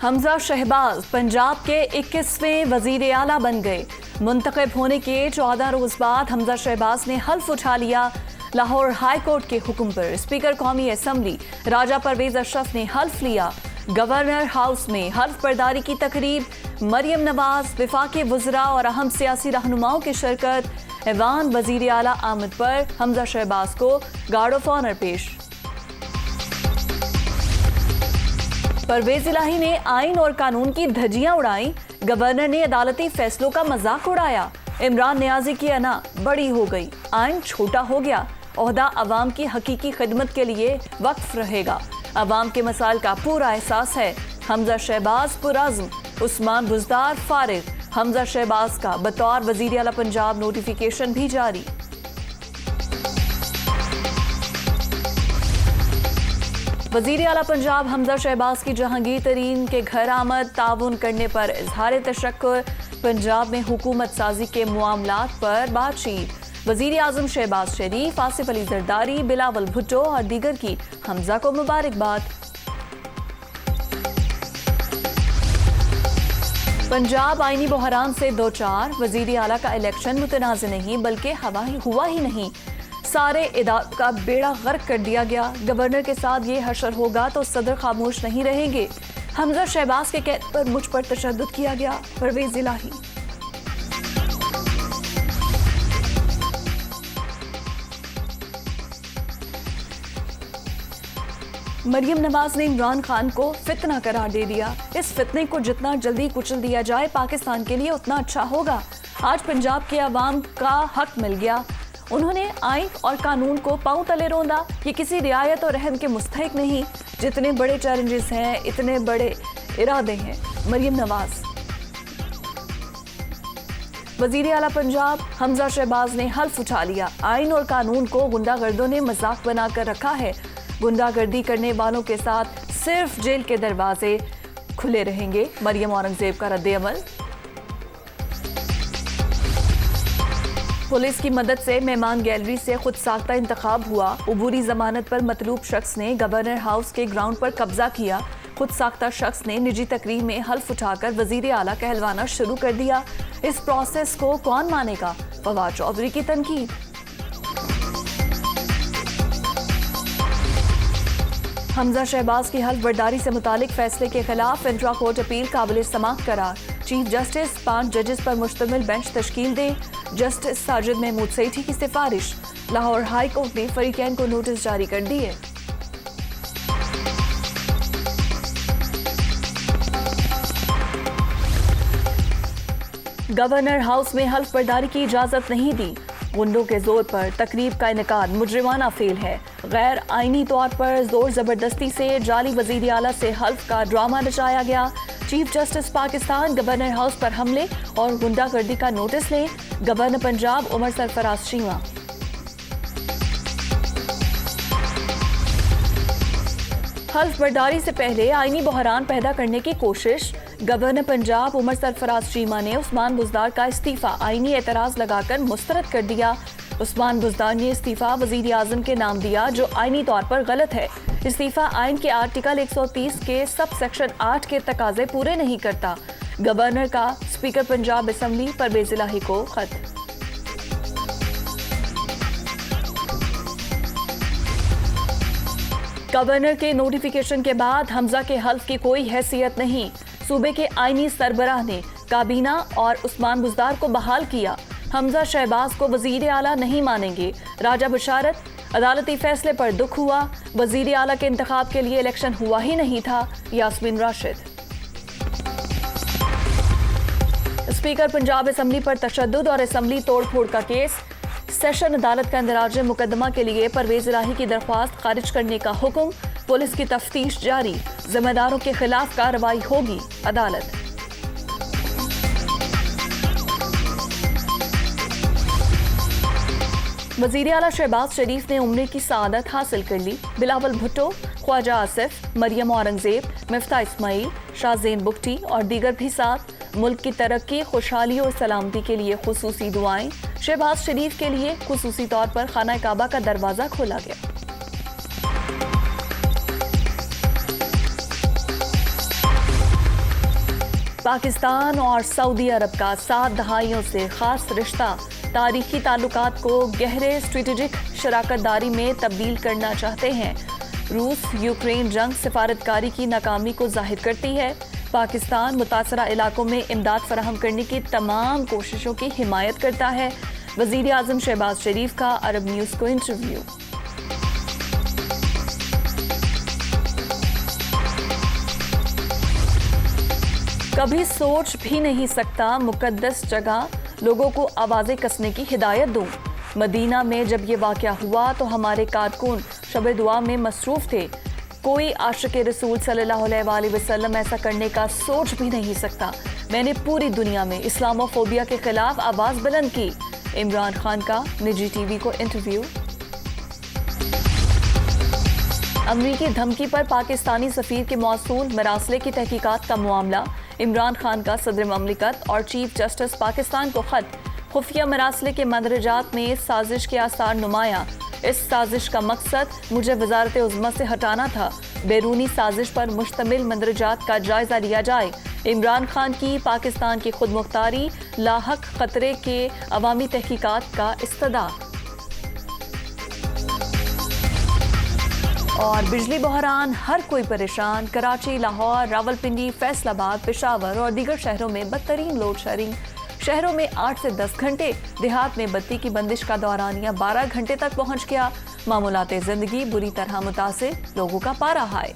हमजा शहबाज पंजाब के 21वें वजीर आला बन गए। मुंतखब होने के 14 रोज बाद हमजा शहबाज ने हल्फ उठा लिया। लाहौर हाई कोर्ट के हुक्म पर स्पीकर कौमी असम्बली राजा परवेज अशरफ ने हल्फ लिया। गवर्नर हाउस में हल्फ बर्दारी की तकरीब, मरियम नवाज, विफाकी वज़रा और अहम सियासी रहनुमाओं की शिरकत। ऐवान वजीर आला आमद पर हमजा शहबाज को गार्ड ऑफ ऑनर पेश। परवेज इलाही ने आइन और कानून की धज्जियां उड़ाई। गवर्नर ने अदालती फैसलों का मजाक उड़ाया। इमरान नियाजी की अना बड़ी हो गई, आइन छोटा हो गया। ओहदा अवाम की हकीकी खिदमत के लिए वक्फ रहेगा। अवाम के मसाइल का पूरा एहसास है। हमजा शहबाज पुरअज़्म, उस्मान बुज़दार फारिग। हमजा शहबाज का बतौर वज़ीर आला पंजाब नोटिफिकेशन भी जारी। वज़ीर आला पंजाब हमजा शहबाज की जहांगीर तरीन के घर आमद, ताउन करने पर इजहार तशक्कुर। पंजाब में हुकूमत साजी के मामलात पर बातचीत। वज़ीर आज़म शहबाज शरीफ, आसिफ अली जरदारी, बिलावल भुट्टो और दीगर की हमजा को मुबारकबाद। पंजाब आईनी बहरान से दो चार। वज़ीर आला का इलेक्शन मुतनाज़ नहीं बल्कि हुआ ही नहीं। सारे इदारों का बेड़ा गर्क कर दिया गया। गवर्नर के साथ ये हशर होगा तो सदर खामोश नहीं रहेंगे। हमजा शहबाज के कैद पर मुझ पर तशद्दुद किया गया। परवेज इलाही। मरियम नवाज ने इमरान खान को फितना करार दे दिया। इस फितने को जितना जल्दी कुचल दिया जाए पाकिस्तान के लिए उतना अच्छा होगा। आज पंजाब के अवाम का हक मिल गया। उन्होंने आइन और कानून को पांव तले रौंदा। ये किसी रियायत और रहम के मुस्तहिक नहीं। जितने बड़े चैलेंजेस हैं इतने बड़े इरादे हैं। मरियम नवाज। वज़ीर आला पंजाब हमजा शहबाज ने हल्फ उठा लिया। आइन और कानून को गुंडागर्दों ने मजाक बनाकर रखा है। गुंडागर्दी करने वालों के साथ सिर्फ जेल के दरवाजे खुले रहेंगे। मरियम औरंगजेब का रद्द-ए-अमल। पुलिस की मदद से मेहमान गैलरी से खुद साख्ता इंतखाब हुआ। उबूरी जमानत पर मतलूब शख्स ने गवर्नर हाउस के ग्राउंड पर कब्जा किया। खुद साख्ता शख्स ने निजी तकरीर में हल्फ उठाकर वजीर आला कहलवाना शुरू कर दिया। इस प्रोसेस को कौन मानेगा? फवाद चौधरी की तनकीद। हमजा शहबाज की हल्फ बर्दारी से मुतालिक फैसले के खिलाफ इंट्रा कोर्ट अपील काबिल समाअत करार। चीफ जस्टिस 5 जजेस पर मुश्तमिल बेंच तश्कील दे। जस्टिस साजिद महमूद सेठी की सिफारिश। लाहौर हाई कोर्ट ने फरीकैन को नोटिस जारी कर दिए। गवर्नर हाउस में हल्फ बर्दारी की इजाजत नहीं दी। गुंडों के जोर पर तकरीब का इनेकाद मुजरिमाना फेल है। गैर आईनी तौर पर जोर जबरदस्ती से जाली वजीर आला से हल्फ का ड्रामा रचाया गया। Chief justice Pakistan governor house पर हमले और गुंडागर्दी का नोटिस लें। गवर्नर पंजाब उमर सरफराज चीमा। हल्फ बर्दारी से पहले आईनी बहरान पैदा करने की कोशिश। गवर्नर पंजाब उमर सरफराज चीमा ने उस्मान बुज़दार का इस्तीफा आईनी एतराज लगाकर मुस्तरद कर दिया। उस्मान बुज़दार ने इस्तीफा वज़ीर आज़म के नाम दिया जो आईनी तौर पर गलत है। इस्तीफा आइन के आर्टिकल 130 के सब सेक्शन 8 के तकाजे पूरे नहीं करता। गवर्नर का स्पीकर पंजाब असम्बली परवेज इलाही को खत। गवर्नर के नोटिफिकेशन के बाद हमजा के हल्फ की कोई हैसियत नहीं। सूबे के आईनी सरबराह ने काबीना और उस्मान बुज़दार को बहाल किया। हमजा शहबाज को वजीर आला नहीं मानेंगे। राजा बशारत। अदालती फैसले पर दुख हुआ। वजीर आला के इंतखाब के लिए इलेक्शन हुआ ही नहीं था। यास्मीन राशिद। स्पीकर पंजाब असम्बली पर तशद्दुद और असम्बली तोड़फोड़ का केस। सेशन अदालत का इंदराज मुकदमा के लिए परवेज इलाही की दरख्वास्त खारिज करने का हुक्म। पुलिस की तफ्तीश जारी। जिम्मेदारों के खिलाफ कार्रवाई होगी। अदालत। वज़ीर आला शहबाज शरीफ ने उम्रे की सआदत हासिल कर ली। बिलावल भुट्टो, ख्वाजा आसिफ, मरियम औरंगजेब, मिफ्ता इस्माइल, शाहजेन बुगटी और दीगर भी साथ। मुल्क की तरक्की, खुशहाली और सलामती के लिए खुसूसी दुआएं। शहबाज शरीफ के लिए खुसूसी तौर पर खाना काबा का दरवाज़ा खोला गया। पाकिस्तान और सऊदी अरब का 7 दहाइयों से खास रिश्ता तारीखी ताल्लुकात को गहरे स्ट्रेटेजिक शराकतदारी में तब्दील करना चाहते हैं। रूस यूक्रेन जंग सिफारतकारी की नाकामी को जाहिर करती है। पाकिस्तान मुतासरा इलाकों में इमदाद फराहम करने की तमाम कोशिशों की हिमायत करता है। वज़ीर आज़म शहबाज शरीफ का अरब न्यूज़ को इंटरव्यू। कभी सोच भी नहीं सकता मुकद्दस जगह लोगों को आवाज़ें कसने की हिदायत दूं। मदीना में जब ये वाक़या हुआ तो हमारे कारकुन शब दुआ में मसरूफ़ थे। कोई आशिक़ रसूल सल्लल्लाहु अलैहि वसल्लम ऐसा करने का सोच भी नहीं सकता। मैंने पूरी दुनिया में इस्लामोफोबिया के खिलाफ आवाज़ बुलंद की। इमरान खान का निजी टीवी को इंटरव्यू। अमरीकी धमकी पर पाकिस्तानी सफ़ीर के मौसूल मरासले की तहकीकात का मामला। इमरान खान का सदर ममलिकत और चीफ जस्टिस पाकिस्तान को खत। खुफिया मरासले के मंदरजात में साजिश के आसार नुमाया। इस साजिश का मकसद मुझे वजारत उज़्मा से हटाना था। बैरूनी साजिश पर मुश्तमिल मंदरजात का जायजा लिया जाए। इमरान खान की पाकिस्तान की खुद मुख्तारी लाहक खतरे के अवामी तहकीकात का इस्तदा। और बिजली बहरान, हर कोई परेशान। कराची, लाहौर, रावलपिंडी, फैसलाबाद, पेशावर और दीगर शहरों में बदतरीन लोड शेडिंग। शहरों में 8 से 10 घंटे, देहात में बत्ती की बंदिश का दौरानिया 12 घंटे तक पहुंच गया। मामूलाते जिंदगी बुरी तरह मुतासिर, लोगों का पारा हाय।